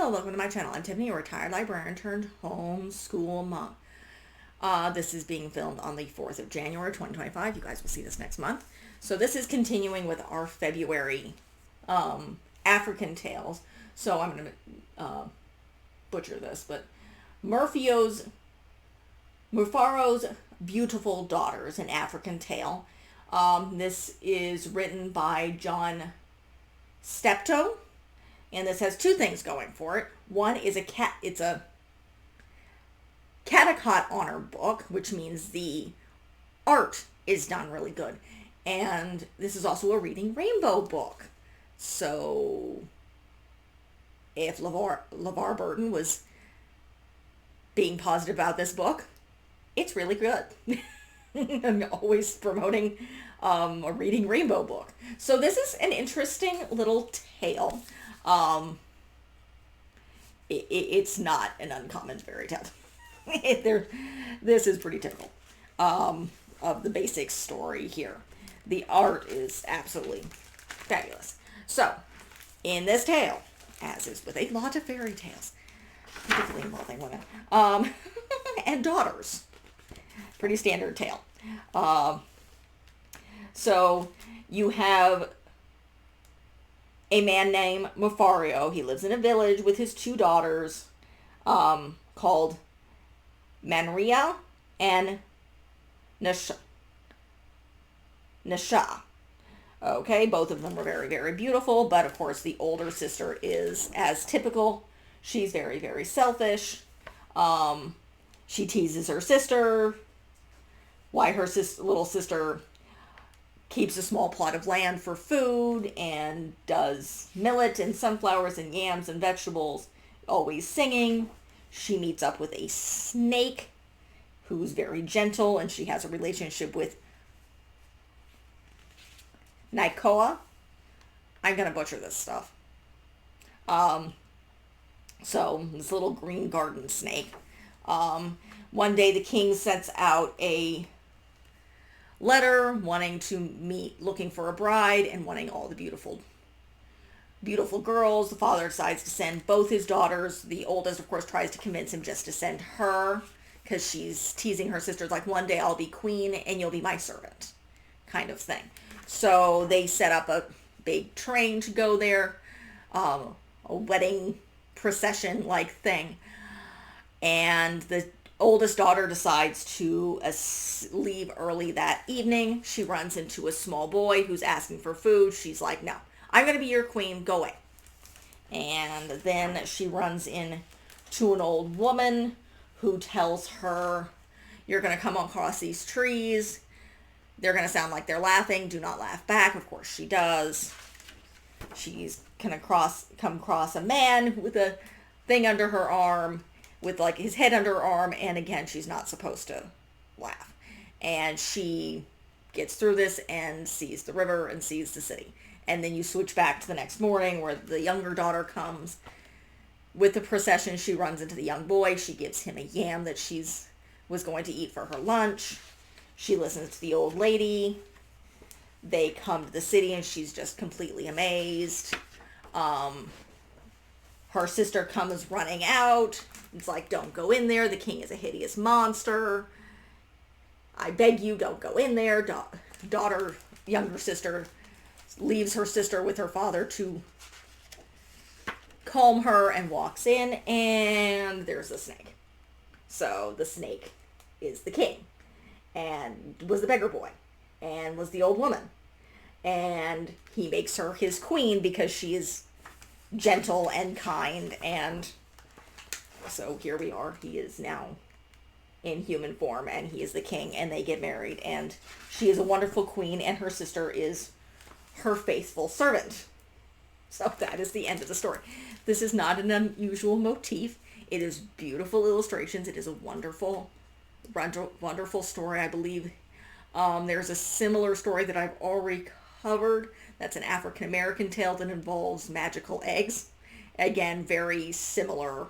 Hello, welcome to my channel. I'm Tiffany, a retired librarian turned homeschool mom. This is being filmed on the 4th of January, 2025. You guys will see this next month. So this is continuing with our February African tales. So I'm going to butcher this, but Mufaro's Beautiful Daughters, an African tale. This is written by John Steptoe. And this has two things going for it. One is it's a Caldecott Honor book, which means the art is done really good. And this is also a Reading Rainbow book. So if LeVar Burton was being positive about this book, it's really good. I'm always promoting a Reading Rainbow book. So this is an interesting little tale. It's not an uncommon fairy tale. This is pretty typical of the basic story here. The art is absolutely fabulous. So, in this tale, as is with a lot of fairy tales, particularly involving women, and daughters, pretty standard tale. So, you have a man named Mufaro. He lives in a village with his two daughters, called Manria and Nasha. Okay, both of them are very, very beautiful, but of course the older sister is, as typical, she's very, very selfish. She teases her sister, why her little sister keeps a small plot of land for food and does millet and sunflowers and yams and vegetables, always singing. She meets up with a snake who's very gentle, and she has a relationship with Nikoa. I'm going to butcher this stuff. So, this little green garden snake. One day the king sets out a letter wanting to meet, looking for a bride and wanting all the beautiful girls. The father decides to send both his daughters. The oldest, of course, tries to convince him just to send her because she's teasing her sisters like, one day I'll be queen and you'll be my servant, kind of thing. So they set up a big train to go there, a wedding procession like thing. And the oldest daughter decides to leave early that evening. She runs into a small boy who's asking for food. She's like, no, I'm going to be your queen. Go away. And then she runs into an old woman who tells her, you're going to come across these trees. They're going to sound like they're laughing. Do not laugh back. Of course she does. She's going to come across a man with a thing under her arm, with like his head under her arm, and again, she's not supposed to laugh. And she gets through this and sees the river and sees the city. And then you switch back to the next morning where the younger daughter comes with the procession. She runs into the young boy. She gives him a yam that was going to eat for her lunch. She listens to the old lady. They come to the city and she's just completely amazed. Her sister comes running out. It's like, don't go in there. The king is a hideous monster. I beg you, don't go in there. Younger sister, leaves her sister with her father to calm her and walks in, and there's a snake. So the snake is the king, and was the beggar boy, and was the old woman. And he makes her his queen because she is gentle and kind, and so here we are. He is now in human form, and he is the king, and they get married, and she is a wonderful queen, and her sister is her faithful servant. So that is the end of the story. This is not an unusual motif. It is beautiful illustrations. It is a wonderful, wonderful story. I believe there's a similar story that I've already covered. That's an African American tale that involves magical eggs. Again, very similar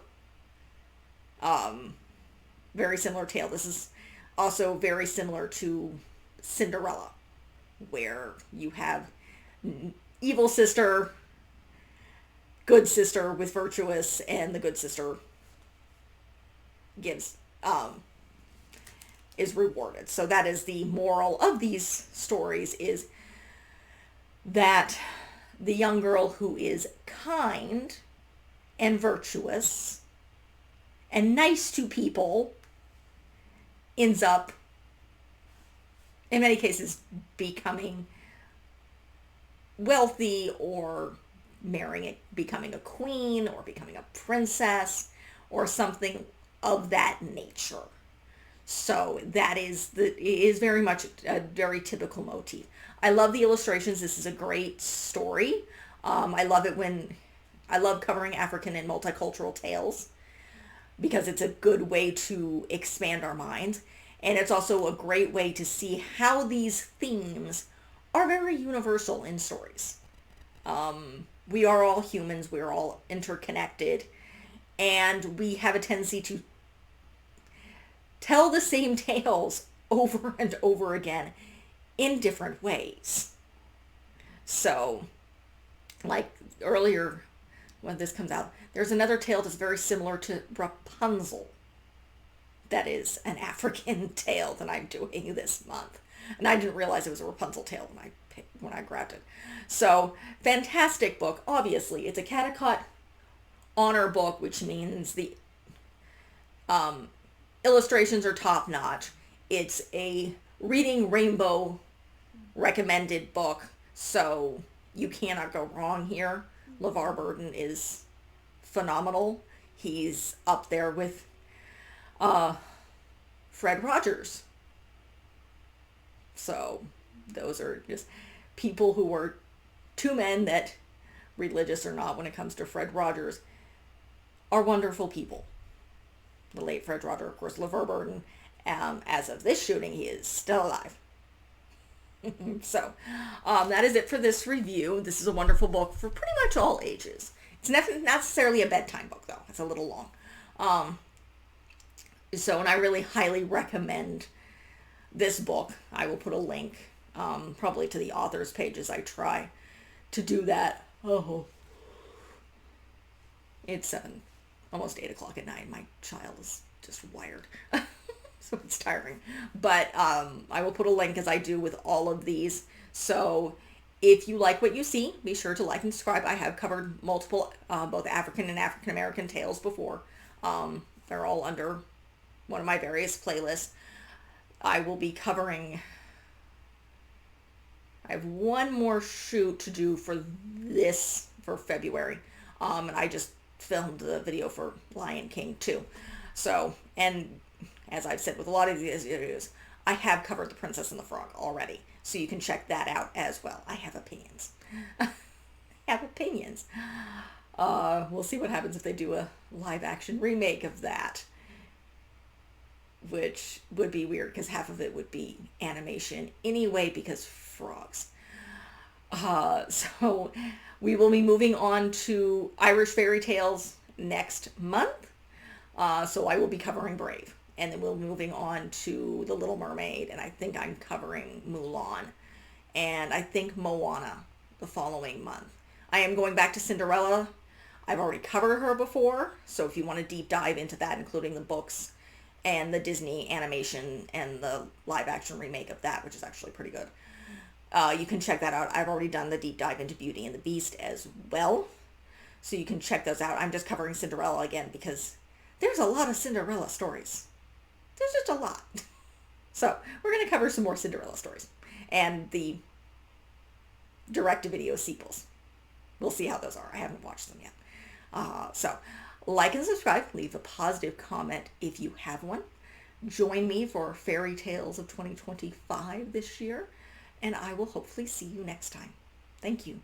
tale. This is also very similar to Cinderella, where you have evil sister good sister with virtuous, and the good sister gives, is rewarded. So that is the moral of these stories, is that the young girl who is kind and virtuous and nice to people ends up, in many cases, becoming wealthy, or becoming a queen, or becoming a princess, or something of that nature. So that is very much a very typical motif. I love the illustrations. This is a great story. I love covering African and multicultural tales, because it's a good way to expand our minds. And it's also a great way to see how these themes are very universal in stories. We are all humans. We are all interconnected. And we have a tendency to tell the same tales over and over again in different ways. So, like earlier, when this comes out, there's another tale that's very similar to Rapunzel. That is an African tale that I'm doing this month. And I didn't realize it was a Rapunzel tale when I grabbed it. So, fantastic book. Obviously, it's a Caldecott Honor book, which means the illustrations are top notch. It's a Reading Rainbow recommended book, so you cannot go wrong here. LeVar Burton is phenomenal. He's up there with Fred Rogers. So those are just people who are two men that, religious or not when it comes to Fred Rogers, are wonderful people. The late Fred Rogers, of course, LeVar Burton, as of this shooting, he is still alive. So that is it for this review. This is a wonderful book for pretty much all ages. It's not necessarily a bedtime book, though. It's a little long. And I really highly recommend this book. I will put a link probably to the author's page as I try to do that. Oh, it's almost 8 o'clock at night. My child is just wired. So it's tiring. But I will put a link, as I do with all of these. So if you like what you see, be sure to like and subscribe. I have covered multiple both African and African American tales before. They're all under one of my various playlists. I will be covering... I have one more shoot to do for February. And I just filmed the video for Lion King too. So, and as I've said with a lot of these videos, I have covered The Princess and the Frog already. So you can check that out as well. I have opinions. We'll see what happens if they do a live action remake of that, which would be weird because half of it would be animation anyway because frogs. So we will be moving on to Irish fairy tales next month. So I will be covering Brave. And then we'll be moving on to The Little Mermaid. And I think I'm covering Mulan. And I think Moana the following month. I am going back to Cinderella. I've already covered her before. So if you want to deep dive into that, including the books and the Disney animation and the live action remake of that, which is actually pretty good, you can check that out. I've already done the deep dive into Beauty and the Beast as well. So you can check those out. I'm just covering Cinderella again because there's a lot of Cinderella stories. There's just a lot. So we're going to cover some more Cinderella stories and the direct-to-video sequels. We'll see how those are. I haven't watched them yet. So like and subscribe. Leave a positive comment if you have one. Join me for Fairy Tales of 2025 this year. And I will hopefully see you next time. Thank you.